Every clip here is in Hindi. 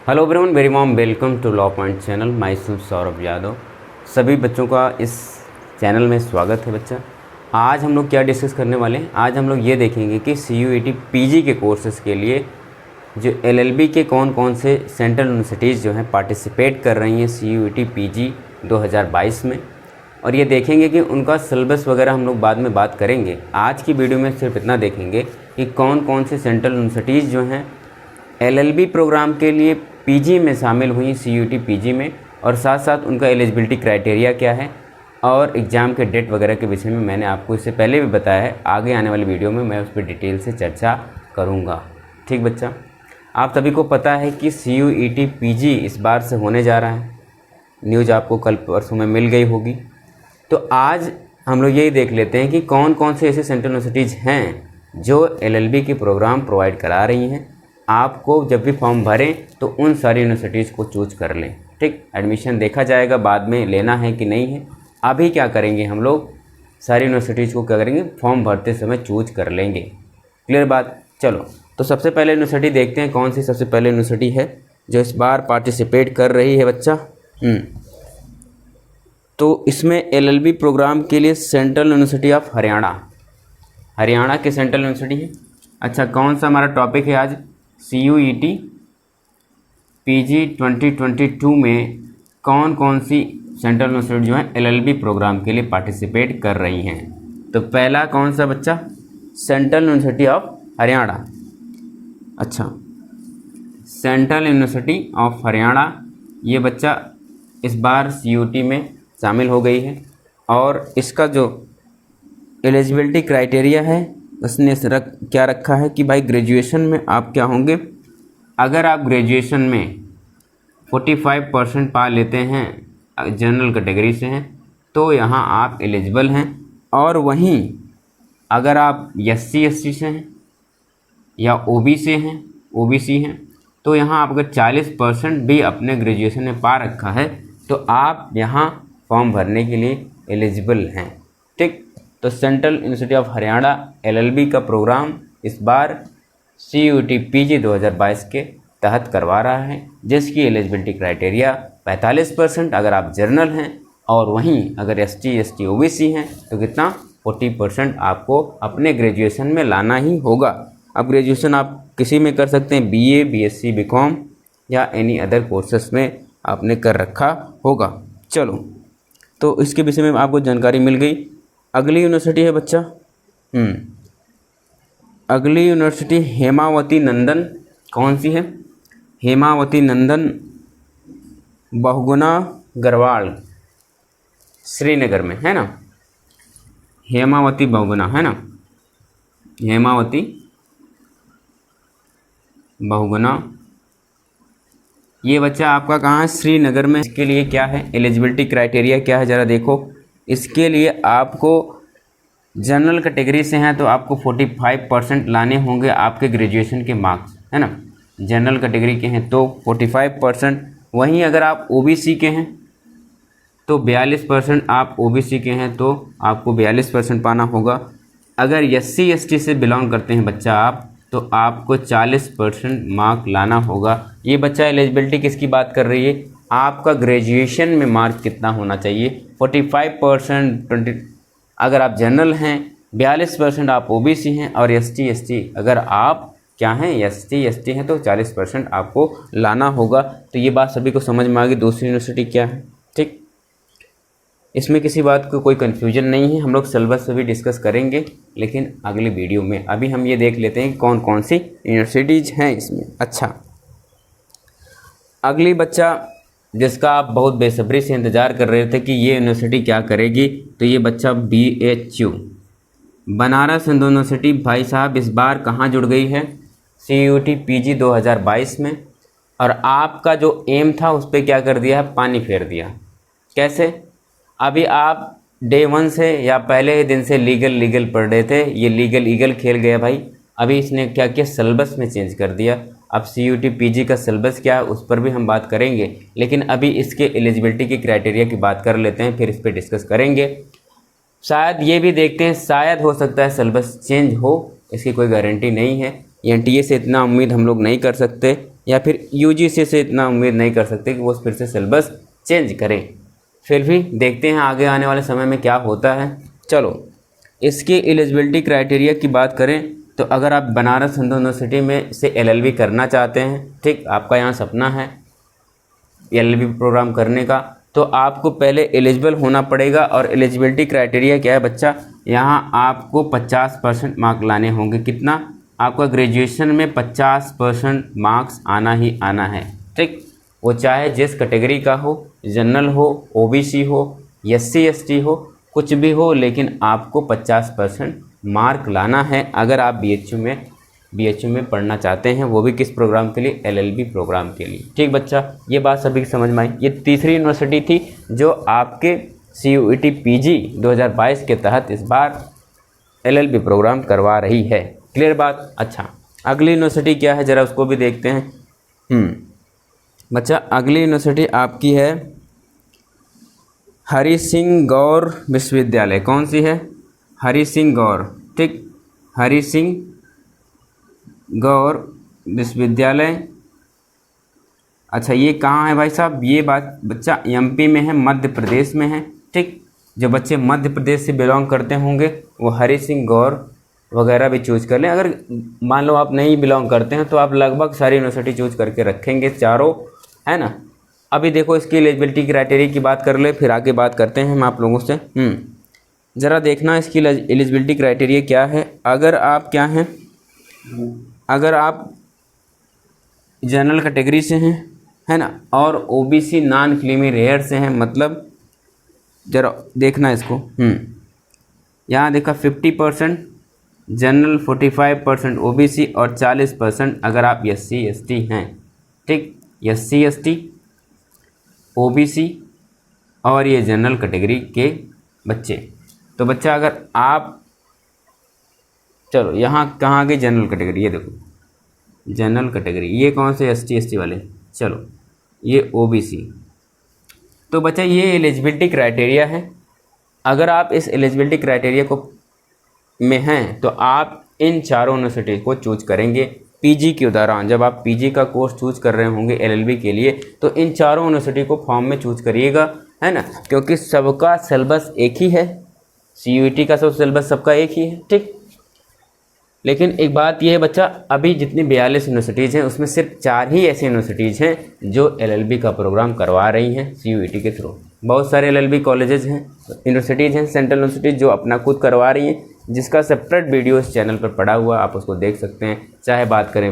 Hello everyone, very warm welcome to law point channel. Myself Saurabh Yadav. सभी बच्चों का इस चैनल में स्वागत है। बच्चा, आज हम लोग क्या डिस्कस करने वाले हैं? आज हम लोग ये देखेंगे कि CUET पीजी के कोर्सेज़ के लिए जो LLB के कौन कौन से सेंट्रल यूनिवर्सिटीज़ जो हैं पार्टिसिपेट कर रही हैं CUET पीजी 2022 में, और ये देखेंगे कि उनका सिलेबस वगैरह हम लोग बाद में बात करेंगे। आज की वीडियो में सिर्फ इतना देखेंगे कि कौन कौन से सेंट्रल यूनिवर्सिटीज़ जो हैं LLB प्रोग्राम के लिए पीजी में शामिल हुई CUET पीजी में, और साथ साथ उनका एलिजिबिलिटी क्राइटेरिया क्या है और एग्ज़ाम के डेट वगैरह के विषय में मैंने आपको इससे पहले भी बताया है। आगे आने वाली वीडियो में मैं उस पर डिटेल से चर्चा करूँगा। ठीक बच्चा, आप सभी को पता है कि CUET पीजी इस बार से होने जा रहा है। न्यूज़ आपको कल परसों में मिल गई होगी। तो आज हम लोग यही देख लेते हैं कि कौन कौन से ऐसे सेंट्रल यूनिवर्सिटीज़ हैं जो LLB के प्रोग्राम प्रोवाइड करा रही हैं। आपको जब भी फॉर्म भरें तो उन सारी यूनिवर्सिटीज़ को चूज कर लें। ठीक, एडमिशन देखा जाएगा बाद में लेना है कि नहीं है। अभी क्या करेंगे, हम लोग सारी यूनिवर्सिटीज़ को क्या करेंगे, फॉर्म भरते समय चूज कर लेंगे। क्लियर बात? चलो, तो सबसे पहले यूनिवर्सिटी देखते हैं कौन सी सबसे पहले यूनिवर्सिटी है जो इस बार पार्टिसिपेट कर रही है बच्चा। तो इसमें LLB प्रोग्राम के लिए सेंट्रल यूनिवर्सिटी ऑफ हरियाणा के सेंट्रल यूनिवर्सिटी है। अच्छा, कौन सा हमारा टॉपिक है आज? CUET पीजी 2022 में कौन कौन सी सेंट्रल यूनिवर्सिटी जो है LLB प्रोग्राम के लिए पार्टिसिपेट कर रही हैं। तो पहला कौन सा बच्चा? Central university of Haryana. अच्छा, सेंट्रल यूनिवर्सिटी ऑफ हरियाणा ये बच्चा इस बार CUET में शामिल हो गई है, और इसका जो एलिजिबिलिटी क्राइटेरिया है उसने क्या रखा है कि भाई ग्रेजुएशन में आप क्या होंगे, अगर आप ग्रेजुएशन में 45% पा लेते हैं, जनरल कैटेगरी से हैं, तो यहाँ आप एलिजिबल हैं। और वहीं अगर आप SC/ST से हैं या OBC हैं, तो यहाँ आप अगर 40% भी अपने ग्रेजुएशन में पा रखा है तो आप यहाँ फॉर्म भरने के लिए एलिजिबल हैं। ठीक, तो central university of Haryana LLB का प्रोग्राम इस बार CUET पीजी 2022 के तहत करवा रहा है, जिसकी एलिजिबिलिटी क्राइटेरिया 45% अगर आप जर्नल हैं, और वहीं अगर SC/ST OBC हैं तो कितना 40% आपको अपने ग्रेजुएशन में लाना ही होगा। अब ग्रेजुएशन आप किसी में कर सकते हैं, BA BSc BCom या एनी अदर कोर्सेस में आपने कर रखा होगा। चलो, तो इसके विषय में आपको जानकारी मिल गई। अगली यूनिवर्सिटी है बच्चा, अगली यूनिवर्सिटी हेमावती नंदन। कौन सी है? हेमावती नंदन बहुगुणा गढ़वाल, श्रीनगर में है ना। हेमावती बहुगुणा है ना, हेमावती बहुगुणा ये बच्चा आपका कहाँ है? श्रीनगर में। इसके लिए क्या है एलिजिबिलिटी क्राइटेरिया क्या है, ज़रा देखो। इसके लिए आपको जनरल कैटेगरी से हैं तो आपको 45% लाने होंगे आपके ग्रेजुएशन के मार्क्स, है ना। जनरल कैटेगरी के हैं तो 45%, वहीं अगर आप OBC के हैं तो 42%, आप OBC के हैं तो आपको 42% पाना होगा। अगर SC/ST से बिलोंग करते हैं बच्चा आप, तो आपको 40% मार्क लाना होगा। ये बच्चा एलिजिबिलिटी किसकी बात कर रही है? आपका ग्रेजुएशन में मार्क कितना होना चाहिए? 45%, 20 अगर आप जनरल हैं, 42% आप OBC हैं, और ST/ST अगर आप क्या हैं, ST/ST हैं, तो 40% आपको लाना होगा। तो ये बात सभी को समझ में आ गई। दूसरी यूनिवर्सिटी क्या है? ठीक, इसमें किसी बात को कोई कन्फ्यूजन नहीं है। हम लोग सिलेबस से भी डिस्कस करेंगे, लेकिन अगली वीडियो में। अभी हम ये देख लेते हैं कि कौन कौन सी यूनिवर्सिटीज़ हैं इसमें। अच्छा, अगली बच्चा जिसका आप बहुत बेसब्री से इंतज़ार कर रहे थे कि ये यूनिवर्सिटी क्या करेगी, तो ये बच्चा BHU बनारस हिंदू यूनिवर्सिटी भाई साहब इस बार कहाँ जुड़ गई है? CUET पीजी 2022 में। और आपका जो एम था उस पर क्या कर दिया है? पानी फेर दिया। कैसे? अभी आप डे 1 से या पहले ही दिन से लीगल पढ़ रहे थे, ये लीगल ईगल खेल गया भाई। अभी इसने क्या किया? सिलेबस में चेंज कर दिया। अब CUET पीजी का सिलेबस क्या है उस पर भी हम बात करेंगे, लेकिन अभी इसके एलिजिबिलिटी की क्राइटेरिया की बात कर लेते हैं, फिर इस पर डिस्कस करेंगे। शायद ये भी देखते हैं, शायद हो सकता है सिलेबस चेंज हो, इसकी कोई गारंटी नहीं है। NTA से इतना उम्मीद हम लोग नहीं कर सकते, या फिर यूजीसी से इतना उम्मीद नहीं कर सकते कि वो फिर से सिलेबस चेंज करें। फिर भी देखते हैं आगे आने वाले समय में क्या होता है। चलो, इसके एलिजिबिलिटी क्राइटेरिया की बात करें तो अगर आप बनारस हिंदू यूनिवर्सिटी में से एलएलबी करना चाहते हैं, ठीक, आपका यहाँ सपना है एलएलबी प्रोग्राम करने का, तो आपको पहले एलिजिबल होना पड़ेगा। और एलिजिबिलिटी क्राइटेरिया क्या है बच्चा, यहाँ आपको 50% मार्क लाने होंगे। कितना? आपका ग्रेजुएशन में 50% मार्क्स आना ही आना है, ठीक। वो चाहे जिस कैटेगरी का हो, जनरल हो, ओबीसी हो, एससी एसटी हो, कुछ भी हो, लेकिन आपको 50% मार्क लाना है अगर आप बीएचयू में पढ़ना चाहते हैं, वो भी किस प्रोग्राम के लिए? एलएलबी प्रोग्राम के लिए। ठीक बच्चा, ये बात सभी की समझ में आई। ये तीसरी यूनिवर्सिटी थी जो आपके CUET PG 2022 के तहत इस बार एलएलबी प्रोग्राम करवा रही है। क्लियर बात? अच्छा, अगली यूनिवर्सिटी क्या है ज़रा उसको भी देखते हैं। बच्चा, अगली यूनिवर्सिटी आपकी है हरि सिंह गौर विश्वविद्यालय। कौन सी है? हरि सिंह गौर, ठीक, हरि सिंह गौर विश्वविद्यालय। अच्छा, ये कहाँ है भाई साहब? ये बात बच्चा MP में है, मध्य प्रदेश में है, ठीक। जो बच्चे मध्य प्रदेश से बिलोंग करते होंगे वो हरि सिंह गौर वगैरह भी चूज कर लें। अगर मान लो आप नहीं बिलोंग करते हैं तो आप लगभग सारी यूनिवर्सिटी चूज करके रखेंगे, चारों, है ना। अभी देखो इसकी एलिजिबिलिटी क्राइटेरिया की बात कर ले, फिर आगे बात करते हैं हम आप लोगों से। ज़रा देखना इसकी एलिजिबिलिटी क्राइटेरिया क्या है। अगर आप क्या हैं, अगर आप जनरल कैटेगरी से हैं, है ना, और OBC नॉन क्रीमी लेयर से हैं, मतलब ज़रा देखना इसको। यहाँ देखा 50% जनरल, 45% OBC और 40% अगर आप SC ST हैं, ठीक। SC ST, OBC और ये जनरल कैटेगरी के बच्चे। तो बच्चा अगर आप, चलो यहाँ कहाँ गई जनरल कैटेगरी, ये देखो जनरल कैटेगरी, ये कौन से ST ST वाले, चलो ये OBC। तो बच्चा ये एलिजिबिलिटी क्राइटेरिया है। अगर आप इस एलिजिबिलिटी क्राइटेरिया को में हैं तो आप इन चारों यूनिवर्सिटी को चूज करेंगे। PG के दौरान जब आप PG का कोर्स चूज कर रहे होंगे LLB के लिए, तो इन चारों यूनिवर्सिटी को फॉर्म में चूज करिएगा, है ना, क्योंकि सबका सिलेबस एक ही है। CUET का सब सिलेबस सबका एक ही है, ठीक। लेकिन एक बात यह है बच्चा, अभी जितनी 42 यूनिवर्सिटीज़ हैं उसमें सिर्फ 4 ही ऐसी यूनिवर्सिटीज़ हैं जो LLB का प्रोग्राम करवा रही हैं CUET के थ्रू। बहुत सारे LLB कॉलेजेस हैं, यूनिवर्सिटीज़ हैं, सेंट्रल यूनिवर्सिटीज़ जो अपना खुद करवा रही हैं, जिसका सेपरेट वीडियो इस चैनल पर पड़ा हुआ, आप उसको देख सकते हैं। चाहे बात करें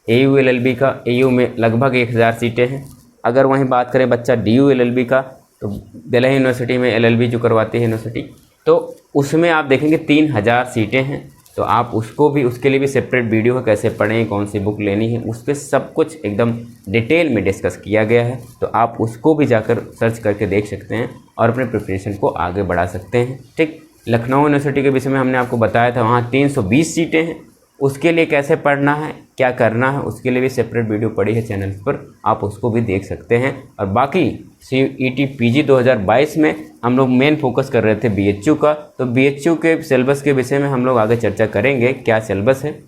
AU LLB का, AU में लगभग 1000 सीटें हैं। अगर वहीं बात करें बच्चा DU LLB का, तो दिल्ली यूनिवर्सिटी में LLB जो करवाती है यूनिवर्सिटी, तो उसमें आप देखेंगे 3000 सीटें हैं। तो आप उसको भी, उसके लिए भी सेपरेट वीडियो है, कैसे पढ़ें, कौन सी बुक लेनी है, उस पर सब कुछ एकदम डिटेल में डिस्कस किया गया है। तो आप उसको भी जाकर सर्च करके देख सकते हैं और अपने प्रिपरेशन को आगे बढ़ा सकते हैं, ठीक। लखनऊ यूनिवर्सिटी के विषय में हमने आपको बताया था, वहाँ 320 सीटें हैं। उसके लिए कैसे पढ़ना है, क्या करना है, उसके लिए भी सेपरेट वीडियो पड़ी है चैनल पर, आप उसको भी देख सकते हैं। और बाकी CUET PG 2022 में हम लोग मेन फोकस कर रहे थे BHU का, तो BHU के सिलेबस के विषय में हम लोग आगे चर्चा करेंगे, क्या सिलेबस है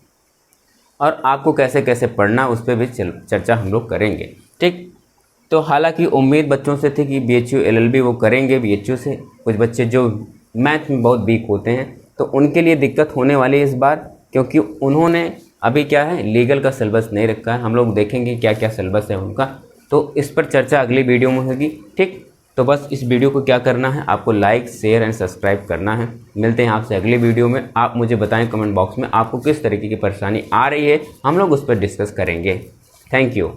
और आपको कैसे कैसे पढ़ना, उस पर भी चर्चा हम लोग करेंगे, ठीक। तो हालांकि उम्मीद बच्चों से थी कि BHU LLB वो करेंगे BHU से। कुछ बच्चे जो मैथ में बहुत वीक होते हैं तो उनके लिए दिक्कत होने वाली है इस बार, क्योंकि उन्होंने अभी क्या है, लीगल का सिलेबस नहीं रखा है। हम लोग देखेंगे क्या क्या सिलेबस है उनका, तो इस पर चर्चा अगली वीडियो में होगी, ठीक। तो बस इस वीडियो को क्या करना है, आपको लाइक, शेयर एंड सब्सक्राइब करना है। मिलते हैं आपसे अगली वीडियो में। आप मुझे बताएं कमेंट बॉक्स में आपको किस तरीके की परेशानी आ रही है, हम लोग उस पर डिस्कस करेंगे। Thank you.